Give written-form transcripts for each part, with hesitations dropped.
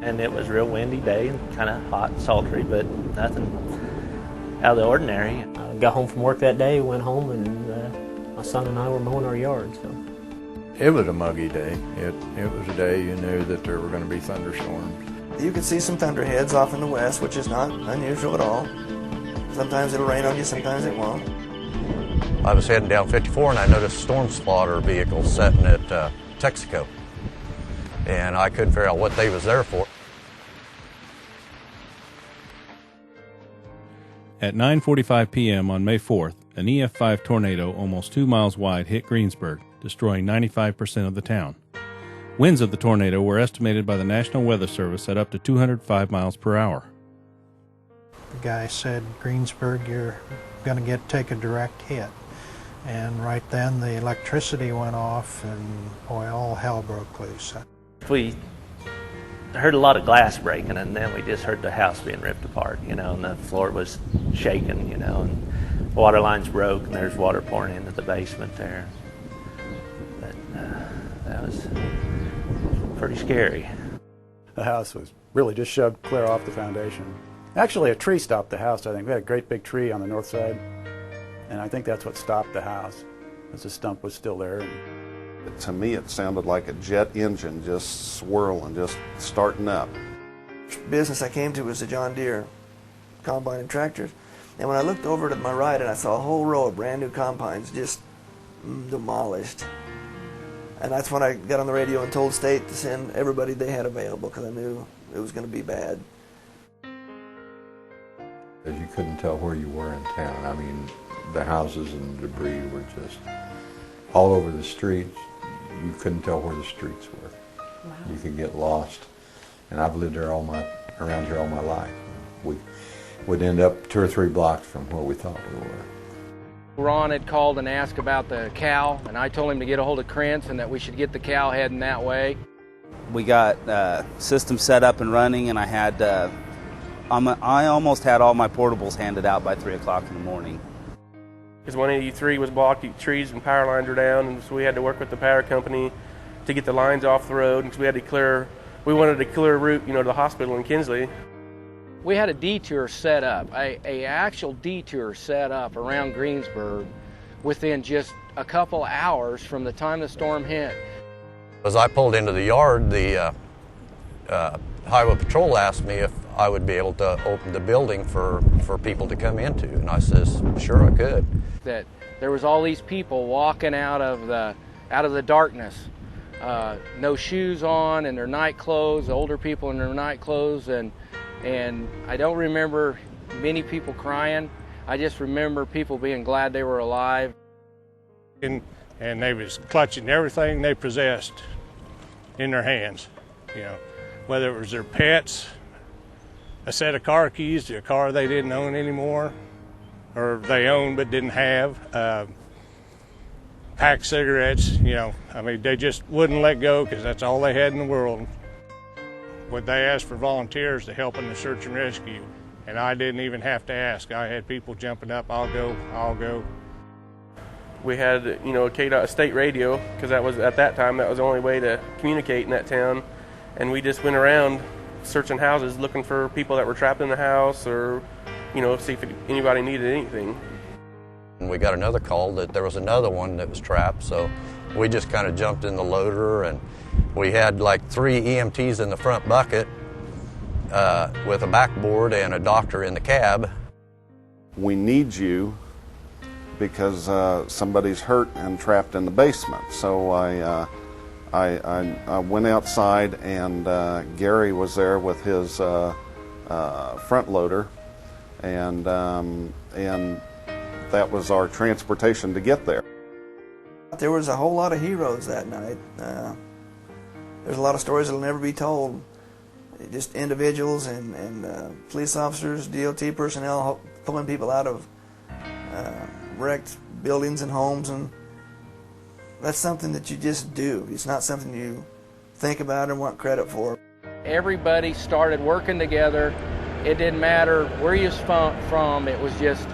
And it was a real windy day and kind of hot and sultry, but nothing out of the ordinary. I got home from work that day, went home, and my son and I were mowing our yard. So it was a muggy day. It was a day you knew that there were going to be thunderstorms. You could see some thunderheads off in the west, which is not unusual at all. Sometimes it'll rain on you, sometimes it won't. I was heading down 54 and I noticed storm spotter vehicles setting at Texaco. And I couldn't figure out what they was there for. At 9:45 p.m. on May 4th, an EF5 tornado almost 2 miles wide hit Greensburg, destroying 95% of the town. Winds of the tornado were estimated by the National Weather Service at up to 205 miles per hour. The guy said, Greensburg, you're going to take a direct hit. And right then the electricity went off and boy, all hell broke loose. We heard a lot of glass breaking, and then we just heard the house being ripped apart, and the floor was shaking, and water lines broke, and there's water pouring into the basement there. But that was pretty scary. The house was really just shoved clear off the foundation. Actually, a tree stopped the house, I think. We had a great big tree on the north side, and I think that's what stopped the house, as the stump was still there. To me, it sounded like a jet engine just swirling, just starting up. The business I came to was the John Deere combine and tractors. And when I looked over to my right, and I saw a whole row of brand new combines just demolished. And that's when I got on the radio and told State to send everybody they had available, because I knew it was going to be bad. As you couldn't tell where you were in town. I mean, the houses and the debris were just all over the streets. You couldn't tell where the streets were. Wow. You could get lost. And I've lived there around here all my life. We would end up 2 or 3 blocks from where we thought we were. Ron had called and asked about the cow, and I told him to get a hold of Krentz and that we should get the cow heading that way. We got system set up and running, and I almost had all my portables handed out by 3 o'clock in the morning. Because 183 was blocked, trees and power lines were down, and so we had to work with the power company to get the lines off the road, because we wanted to clear a route, to the hospital in Kinsley. We had a detour set up, a actual detour set up around Greensburg within just a couple hours from the time the storm hit. As I pulled into the yard, the Highway Patrol asked me if I would be able to open the building for people to come into, and I says, sure I could. That there was all these people walking out of the darkness, no shoes on, in their night clothes, older people in their night clothes, and I don't remember many people crying. I just remember people being glad they were alive. And they was clutching everything they possessed in their hands, whether it was their pets, a set of car keys to a car they didn't own anymore, or they owned but didn't have, packed cigarettes, they just wouldn't let go because that's all they had in the world. When they asked for volunteers to help in the search and rescue, and I didn't even have to ask. I had people jumping up, I'll go. We had, a KDOT state radio, because at that time, that was the only way to communicate in that town. And we just went around searching houses, looking for people that were trapped in the house, or, see if anybody needed anything. And we got another call that there was another one that was trapped, so we just kind of jumped in the loader, and we had like 3 EMTs in the front bucket with a backboard and a doctor in the cab. We need you because somebody's hurt and trapped in the basement. So I went outside, and Gary was there with his front loader, and that was our transportation to get there. There was a whole lot of heroes that night. There's a lot of stories that'll never be told. Just individuals and police officers, DOT personnel pulling people out of wrecked buildings and homes, and that's something that you just do. It's not something you think about and want credit for. Everybody started working together. It didn't matter where you was from. It was just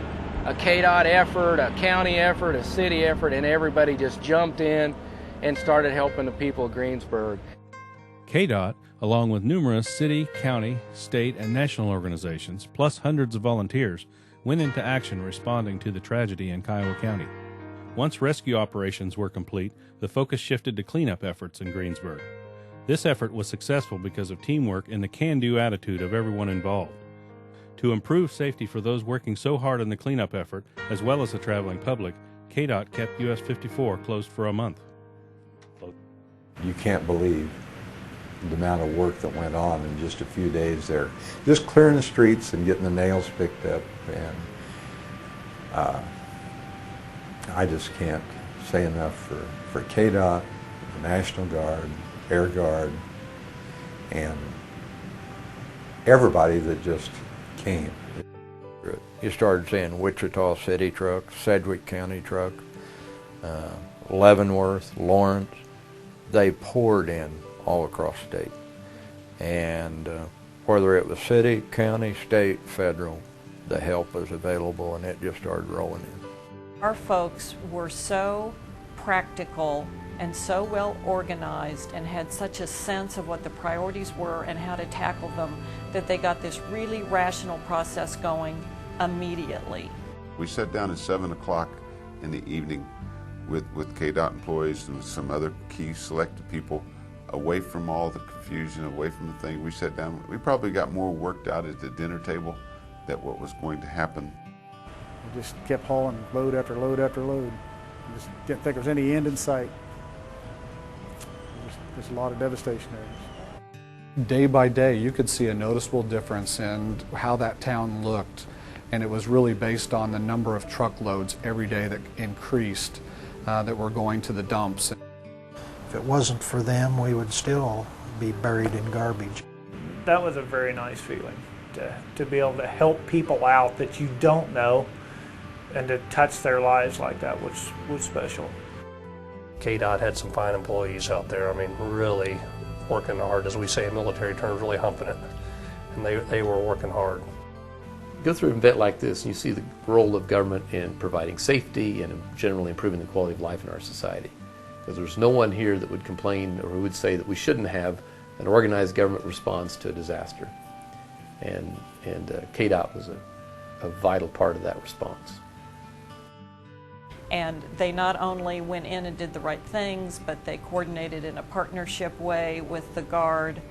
a KDOT effort, a county effort, a city effort, and everybody just jumped in and started helping the people of Greensburg. KDOT, along with numerous city, county, state, and national organizations, plus hundreds of volunteers, went into action responding to the tragedy in Kiowa County. Once rescue operations were complete, the focus shifted to cleanup efforts in Greensburg. This effort was successful because of teamwork and the can-do attitude of everyone involved. To improve safety for those working so hard in the cleanup effort, as well as the traveling public, KDOT kept US 54 closed for a month. You can't believe the amount of work that went on in just a few days there. Just clearing the streets and getting the nails picked up, and I just can't say enough for KDOT, the National Guard, Air Guard, and everybody that just came. You started seeing Wichita City trucks, Sedgwick County trucks, Leavenworth, Lawrence. They poured in all across the state. And whether it was city, county, state, federal, the help was available, and it just started rolling in. Our folks were so practical and so well organized and had such a sense of what the priorities were and how to tackle them that they got this really rational process going immediately. We sat down at 7 o'clock in the evening with KDOT employees and some other key selected people, away from all the confusion, away from the thing. We sat down. We probably got more worked out at the dinner table that what was going to happen. We just kept hauling load after load after load. We just didn't think there was any end in sight. There's a lot of devastation there. Day by day, you could see a noticeable difference in how that town looked, and it was really based on the number of truckloads every day that increased that were going to the dumps. If it wasn't for them, we would still be buried in garbage. That was a very nice feeling, to be able to help people out that you don't know and to touch their lives like that was special. KDOT had some fine employees out there. I mean, really working hard, as we say in military terms, really humping it. And they were working hard. Go through an event like this and you see the role of government in providing safety and generally improving the quality of life in our society. Because there's no one here that would complain or who would say that we shouldn't have an organized government response to a disaster. And KDOT was a vital part of that response. And they not only went in and did the right things, but they coordinated in a partnership way with the Guard,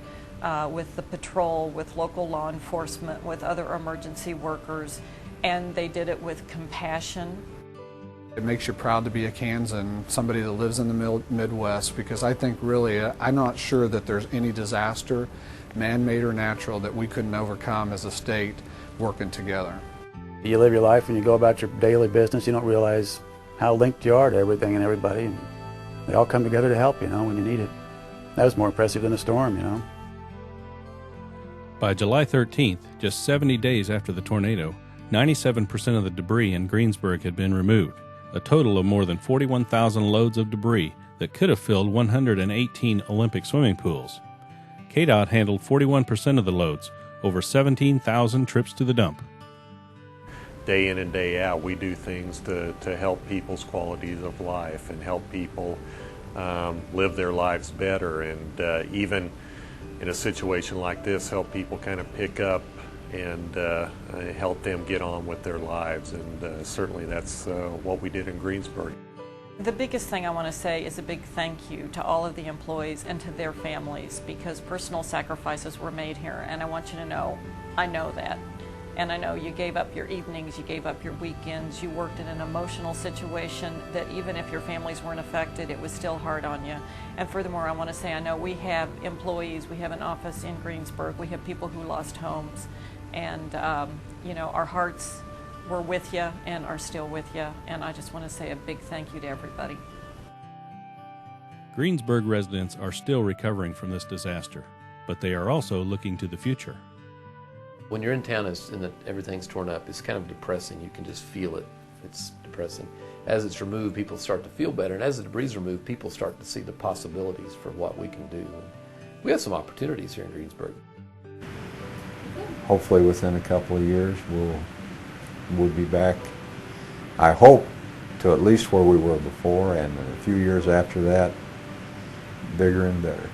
with the patrol, with local law enforcement, with other emergency workers, and they did it with compassion. It makes you proud to be a Kansan, somebody that lives in the Midwest, because I think really, I'm not sure that there's any disaster, man-made or natural, that we couldn't overcome as a state working together. You live your life and you go about your daily business, you don't realize how linked you are to everything and everybody, and they all come together to help, when you need it. That was more impressive than a storm, By July 13th, just 70 days after the tornado, 97% of the debris in Greensburg had been removed, a total of more than 41,000 loads of debris that could have filled 118 Olympic swimming pools. KDOT handled 41% of the loads, over 17,000 trips to the dump. Day in and day out, we do things to help people's qualities of life and help people live their lives better, and even in a situation like this, help people kind of pick up and help them get on with their lives, and certainly that's what we did in Greensburg. The biggest thing I want to say is a big thank you to all of the employees and to their families, because personal sacrifices were made here, and I want you to know, I know that. And I know you gave up your evenings, you gave up your weekends, you worked in an emotional situation that even if your families weren't affected, it was still hard on you. And furthermore, I want to say, I know we have employees, we have an office in Greensburg, we have people who lost homes, and our hearts were with you and are still with you, and I just want to say a big thank you to everybody. Greensburg residents are still recovering from this disaster, but they are also looking to the future. When you're in town and everything's torn up, it's kind of depressing. You can just feel it. It's depressing. As it's removed, people start to feel better, and as the debris is removed, people start to see the possibilities for what we can do. And we have some opportunities here in Greensburg. Hopefully within a couple of years, we'll be back, I hope, to at least where we were before, and a few years after that, bigger and better.